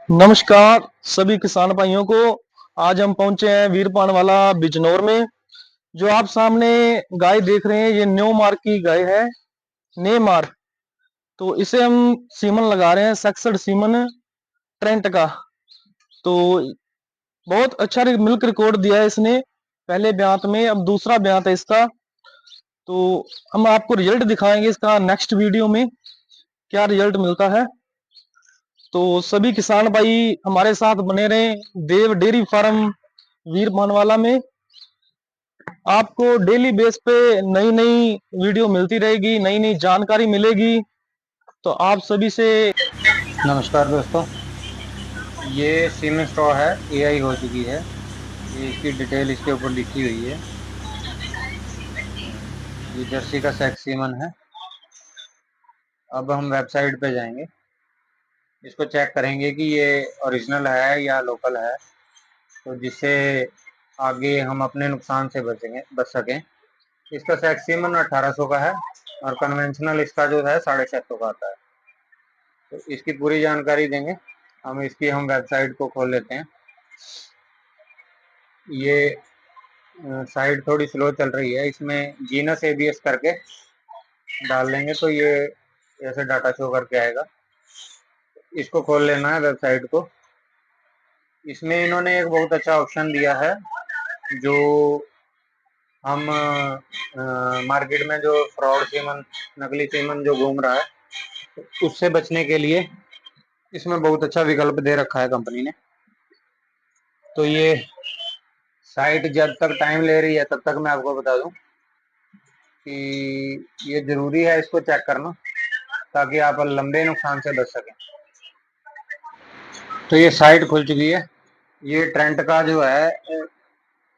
नमस्कार सभी किसान भाइयों को। आज हम पहुंचे हैं वीरपान वाला बिजनौर में। जो आप सामने गाय देख रहे हैं ये न्यू मार्क की गाय है। ने मार्क। तो इसे हम सीमन लगा रहे हैं 67 सीमन ट्रेंट का। तो बहुत अच्छा मिल्क रिकॉर्ड दिया है इसने पहले ब्यात में, अब दूसरा ब्यात है इसका। तो हम आपको रिजल्ट दिखाएंगे इसका नेक्स्ट वीडियो में, क्या रिजल्ट मिलता है। तो सभी किसान भाई हमारे साथ बने रहें देव डेयरी फार्म वीर मानवाला में। आपको डेली बेस पे नई नई वीडियो मिलती रहेगी, नई नई जानकारी मिलेगी। तो आप सभी से नमस्कार दोस्तों, ये सीमेंट स्ट्रॉ है, एआई हो चुकी है। ये इसकी डिटेल इसके ऊपर लिखी हुई है। ये जर्सी का सेक्स सीमन है। अब हम वेबसाइट पे जाएंगे, इसको चेक करेंगे कि ये ओरिजिनल है या लोकल है, तो जिससे आगे हम अपने नुकसान से बच सकें। इसका सेक्स सीमन 1800 का है और कन्वेंशनल इसका जो है 650 का आता है। तो इसकी पूरी जानकारी देंगे हम वेबसाइट को खोल लेते हैं। ये साइट थोड़ी स्लो चल रही है, इसमें जीनस एबीएस करके डाल देंगे तो ये ऐसे डाटा शो करके आएगा। इसको खोल लेना है वेबसाइट को। इसमें इन्होंने एक बहुत अच्छा ऑप्शन दिया है, जो हम मार्केट में जो फ्रॉड सीमन, नकली सीमन जो घूम रहा है, उससे बचने के लिए इसमें बहुत अच्छा विकल्प दे रखा है कंपनी ने। तो ये साइट जब तक टाइम ले रही है तब तक मैं आपको बता दूं कि ये जरूरी है इसको चेक करना, ताकि आप लंबे नुकसान से बच सकें। तो ये साइट खुल चुकी है। ये ट्रेंट का जो है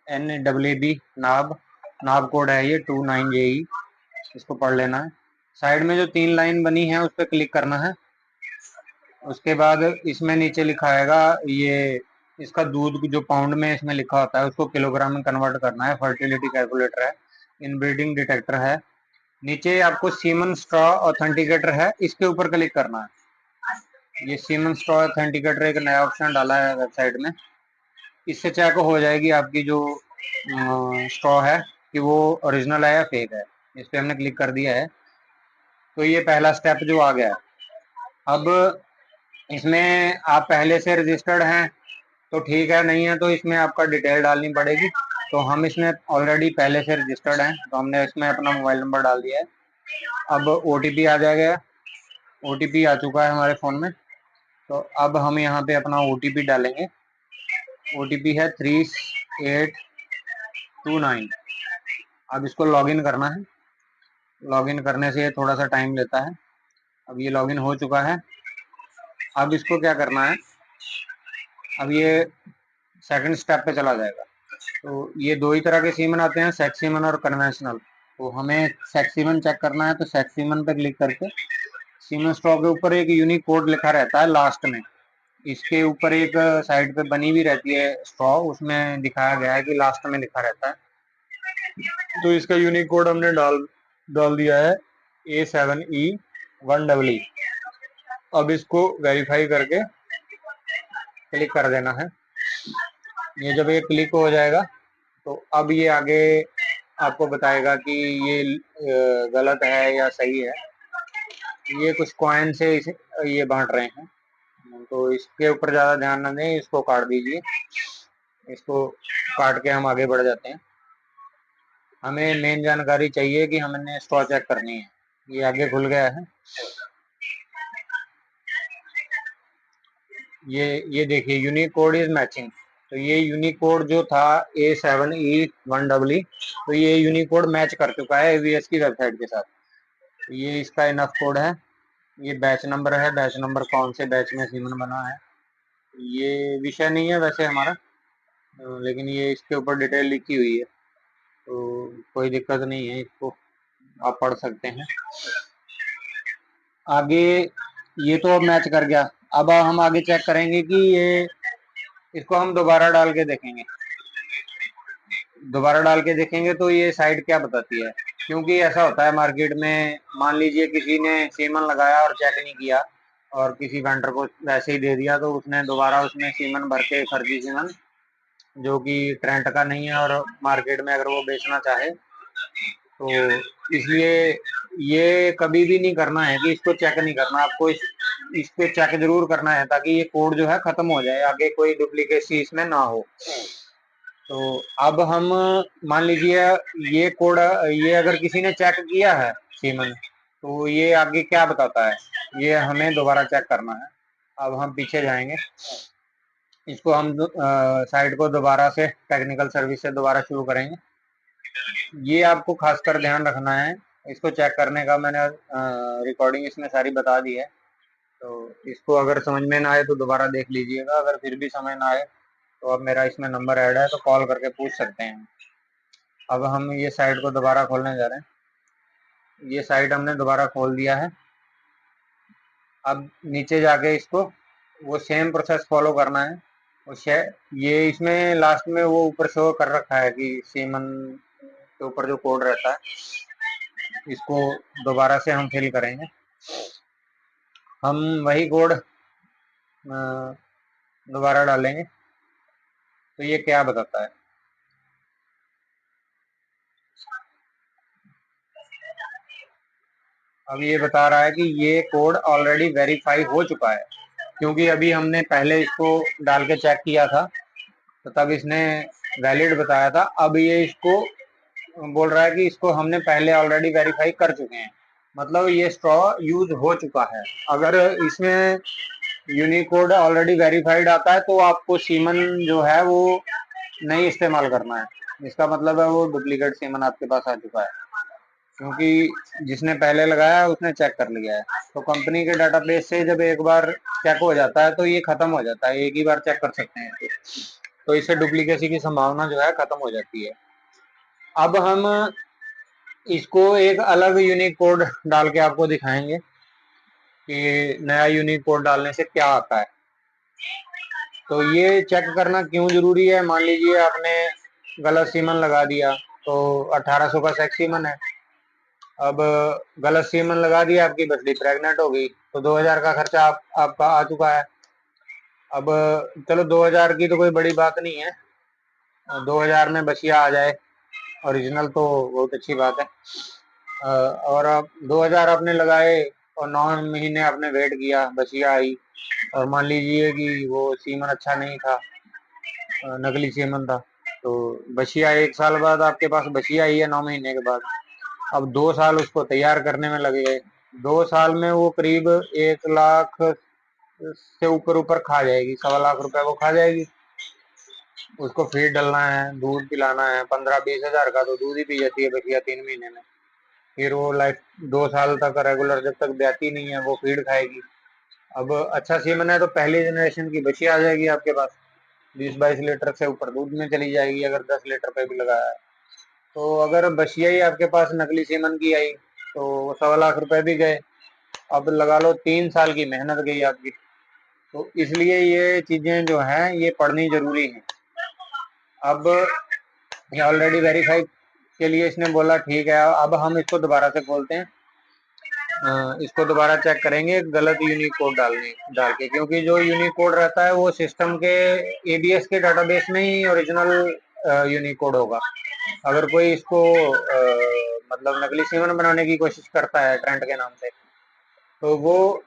NWB नाब नाब कोड है, ये 29JE। इसको पढ़ लेना है। साइड में जो 3 लाइन बनी है उस पर क्लिक करना है। उसके बाद इसमें नीचे लिखा आएगा, ये इसका दूध जो पाउंड में इसमें लिखा होता है उसको किलोग्राम में कन्वर्ट करना है। फर्टिलिटी कैलकुलेटर है, इनब्रीडिंग डिटेक्टर है। नीचे आपको सीमन स्ट्रॉ ऑथेंटिकेटर है, इसके ऊपर क्लिक करना है। ये सीमन स्ट्रॉ ऑथेंटिकेटर एक नया ऑप्शन डाला है वेबसाइट में। इससे चेक हो जाएगी आपकी जो स्ट्रॉ है कि वो ओरिजिनल है या फेक है। इस पे हमने क्लिक कर दिया है, तो ये पहला स्टेप जो आ गया है। अब इसमें आप पहले से रजिस्टर्ड हैं तो ठीक है, नहीं है तो इसमें आपका डिटेल डालनी पड़ेगी। तो हम इसमें ऑलरेडी पहले से रजिस्टर्ड हैं, तो हमने इसमें अपना मोबाइल नंबर डाल दिया है। अब ओटीपी आ जाएगा। ओटीपी आ चुका है हमारे फ़ोन में, तो अब हम यहाँ पे अपना ओटीपी डालेंगे। ओटीपी है 3829। अब इसको लॉगिन करना है। लॉगिन करने से थोड़ा सा टाइम लेता है। अब ये लॉगिन हो चुका है। अब इसको क्या करना है, अब ये सेकंड स्टेप पे चला जाएगा। तो ये दो ही तरह के सीमन आते हैं, सेक्स सीमन और कन्वेंशनल। तो हमें सेक्स सीमन चेक करना है, तो सेक्स सीमन पे क्लिक करके सीमन स्ट्रॉ के ऊपर एक यूनिक कोड लिखा रहता है लास्ट में। इसके ऊपर एक साइड पे बनी भी रहती है स्ट्रॉ, उसमें दिखाया गया है कि लास्ट में लिखा रहता है। तो इसका यूनिक कोड हमने डाल डाल दिया है, A7E1E। अब इसको वेरीफाई करके क्लिक कर देना है। ये जब ये क्लिक हो जाएगा तो अब ये आगे आपको बताएगा कि ये गलत है या सही है। ये कुछ कॉइन से ये बांट रहे हैं, तो इसके ऊपर ज़्यादा ध्यान न दें, इसको काट दीजिए। इसको काट के हम आगे बढ़ जाते हैं। हमें मेन जानकारी चाहिए कि हमने स्ट्रॉ चेक करनी है। ये आगे खुल गया है। ये देखिए, यूनिक कोड इज मैचिंग। तो ये यूनिक कोड जो था A7E1E, तो ये यूनिक कोड मैच कर चुका है AVS की वेबसाइट के साथ। तो ये इसका इनफ कोड है। ये बैच नंबर है, बैच नंबर कौन से बैच में सीमन बना है ये विषय नहीं है वैसे हमारा, लेकिन ये इसके ऊपर डिटेल लिखी हुई है, तो कोई दिक्कत नहीं है, इसको आप पढ़ सकते हैं। आगे ये तो अब मैच कर गया। अब हम आगे चेक करेंगे कि ये, इसको हम दोबारा डाल के देखेंगे। दोबारा डाल के देखेंगे तो ये साइट क्या बताती है, क्योंकि ऐसा होता है मार्केट में, मान लीजिए किसी ने सीमन लगाया और चेक नहीं किया, और किसी वेंडर को वैसे ही दे दिया, तो उसने दोबारा उसमें सीमन भर के, फर्जी सीमन जो कि ट्रेंट का नहीं है और मार्केट में अगर वो बेचना चाहे, तो इसलिए ये कभी भी नहीं करना है कि इसको चेक नहीं करना, आपको इस पे चेक जरूर करना है, ताकि ये कोड जो है खत्म हो जाए, आगे कोई डुप्लीकेसी इसमें ना हो। तो अब हम मान लीजिए ये कोड, ये अगर किसी ने चेक किया है सीमन, तो ये आगे क्या बताता है, ये हमें दोबारा चेक करना है। अब हम पीछे जाएंगे, इसको हम साइट को दोबारा से टेक्निकल सर्विस से दोबारा शुरू करेंगे। ये आपको खासकर ध्यान रखना है, इसको चेक करने का मैंने रिकॉर्डिंग इसमें सारी बता दी है, तो इसको अगर समझ में ना आए तो दोबारा देख लीजिएगा, अगर फिर भी समझ ना आए तो अब मेरा इसमें नंबर ऐड है, तो कॉल करके पूछ सकते हैं। अब हम ये साइट को दोबारा खोलने जा रहे हैं, ये साइट हमने दोबारा खोल दिया है। अब नीचे जाके इसको वो सेम प्रोसेस फॉलो करना है। वो ये इसमें लास्ट में वो ऊपर शो कर रखा है कि सीमन के ऊपर जो कोड रहता है, इसको दोबारा से हम फिल करेंगे। हम वही कोड दोबारा डालेंगे, तो ये क्या बताता है, अब ये बता रहा है कि ये कोड ऑलरेडी वेरीफाई हो चुका है, क्योंकि अभी हमने पहले इसको डाल के चेक किया था, तो तब इसने वैलिड बताया था। अब ये इसको बोल रहा है कि इसको हमने पहले ऑलरेडी वेरीफाई कर चुके हैं, मतलब ये स्ट्रॉ यूज हो चुका है। अगर इसमें यूनिकोड ऑलरेडी वेरीफाइड आता है, तो आपको सीमन जो है वो नहीं इस्तेमाल करना है, इसका मतलब है वो डुप्लीकेट सीमन आपके पास आ चुका है, क्योंकि जिसने पहले लगाया है उसने चेक कर लिया है। तो कंपनी के डाटाबेस से जब एक बार चेक हो जाता है तो ये खत्म हो जाता है, एक ही बार चेक कर सकते हैं तो इससे डुप्लीकेसी की संभावना जो है खत्म हो जाती है। अब हम इसको एक अलग यूनिक कोड डाल के आपको दिखाएंगे कि नया यूनिक कोड डालने से क्या आता है। तो ये चेक करना क्यों जरूरी है, मान लीजिए आपने गलत सीमन लगा दिया, तो 1800 का सेक्स सीमन है, अब गलत सीमन लगा दिया, आपकी बछड़ी प्रेग्नेंट हो गई, तो 2000 का खर्चा आपका आ चुका है। अब चलो 2000 की तो कोई बड़ी बात नहीं है, 2000 में बछिया आ जाए ओरिजिनल तो बहुत अच्छी बात है। और अब 2000 आपने लगाए और 9 महीने आपने वेट किया, बछिया आई, और मान लीजिए कि वो सीमन अच्छा नहीं था, नकली सीमन था, तो बछिया 1 साल बाद आपके पास बछिया आई है 9 महीने के बाद। अब 2 साल उसको तैयार करने में लग गए, 2 साल में वो करीब 1 लाख से ऊपर ऊपर खा जाएगी, 1.25 लाख वो खा जाएगी। उसको फीड डालना है, दूध पिलाना है, 15-20 हजार का तो दूध ही पी जाती है बछिया 3 महीने में। फिर वो लाइफ 2 साल तक रेगुलर जब तक ब्याती नहीं है वो फीड खाएगी। अब अच्छा सीमन है तो पहली जनरेशन की बछिया आ जाएगी आपके पास, 20-22 लीटर से ऊपर दूध में चली जाएगी, अगर 10 लीटर पे भी लगाया है। तो अगर बछिया ही आपके पास नकली सीमन की आई तो 1.25 लाख भी गए, अब लगा लो 3 साल की मेहनत गई आपकी। तो इसलिए ये चीजें जो हैं ये पढ़नी जरूरी है। अब ये ऑलरेडी वेरीफाई के लिए इसने बोला ठीक है, अब हम इसको दोबारा से खोलते हैं, इसको दोबारा चेक करेंगे गलत यूनिक कोड डाल के, क्योंकि जो यूनिक कोड रहता है वो सिस्टम के एबीएस के डाटाबेस में ही ओरिजिनल यूनिक कोड होगा। अगर कोई इसको मतलब नकली सीमन बनाने की कोशिश करता है ट्रेंड के नाम से, तो वो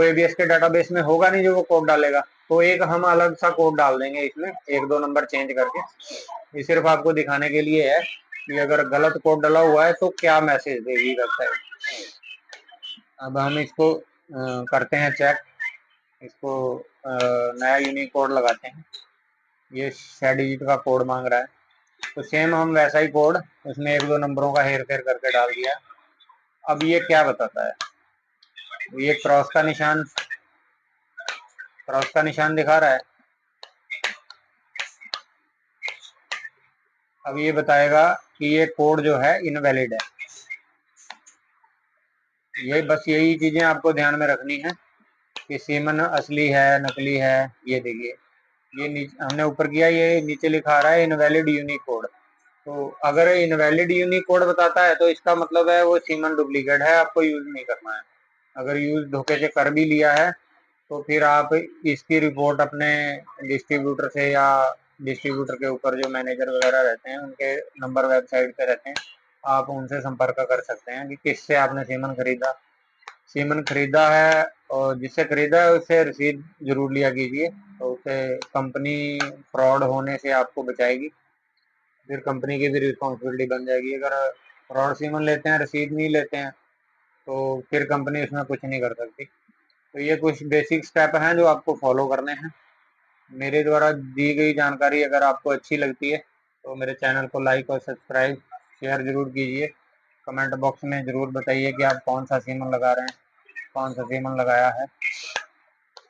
एबीएस के डाटाबेस में होगा नहीं जो वो कोड डालेगा, तो एक हम अलग सा कोड डाल देंगे इसमें, 1-2 नंबर चेंज करके। ये सिर्फ आपको दिखाने के लिए है कि अगर गलत कोड डाला हुआ है तो क्या मैसेज देगी वेबसाइट। अब हम इसको करते हैं चेक, इसको नया यूनिक कोड लगाते हैं, ये 6 डिजिट का कोड मांग रहा है, तो सेम हम वैसा ही कोड उसमें 1-2 नंबरों का हेर फेर करके डाल दिया। अब ये क्या बताता है, ये क्रॉस का निशान दिखा रहा है। अब ये बताएगा कि ये कोड जो है इनवैलिड है। ये बस यही चीजें आपको ध्यान में रखनी है कि सीमन असली है नकली है। ये देखिए, ये हमने ऊपर किया, ये नीचे लिखा रहा है इनवैलिड यूनिक कोड। तो अगर इनवैलिड यूनिक कोड बताता है तो इसका मतलब है वो सीमन डुप्लीकेट है, आपको यूज नहीं करना है। अगर यूज धोखे से कर भी लिया है तो फिर आप इसकी रिपोर्ट अपने डिस्ट्रीब्यूटर से या डिस्ट्रीब्यूटर के ऊपर जो मैनेजर वगैरह रहते हैं उनके नंबर वेबसाइट पे रहते हैं, आप उनसे संपर्क कर सकते हैं कि किससे आपने सीमन खरीदा है, और जिससे खरीदा है उससे रसीद जरूर लिया कीजिए, तो उससे कंपनी फ्रॉड होने से आपको बचाएगी। फिर कंपनी की भी रिस्पॉन्सिबिलिटी बन जाएगी। अगर फ्रॉड सीमन लेते हैं, रसीद नहीं लेते हैं, तो फिर कंपनी उसमें कुछ नहीं कर सकती। तो ये कुछ बेसिक स्टेप हैं जो आपको फॉलो करने हैं। मेरे द्वारा दी गई जानकारी अगर आपको अच्छी लगती है तो मेरे चैनल को लाइक और सब्सक्राइब शेयर जरूर कीजिए। कमेंट बॉक्स में जरूर बताइए कि आप कौन सा सीमन लगा रहे हैं, कौन सा सीमन लगाया है।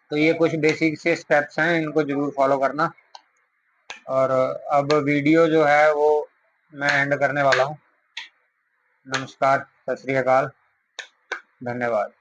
तो ये कुछ बेसिक से स्टेप्स हैं, इनको जरूर फॉलो करना। और अब वीडियो जो है वो मैं एंड करने वाला हूँ। नमस्कार, सत श्री अकाल, धन्यवाद।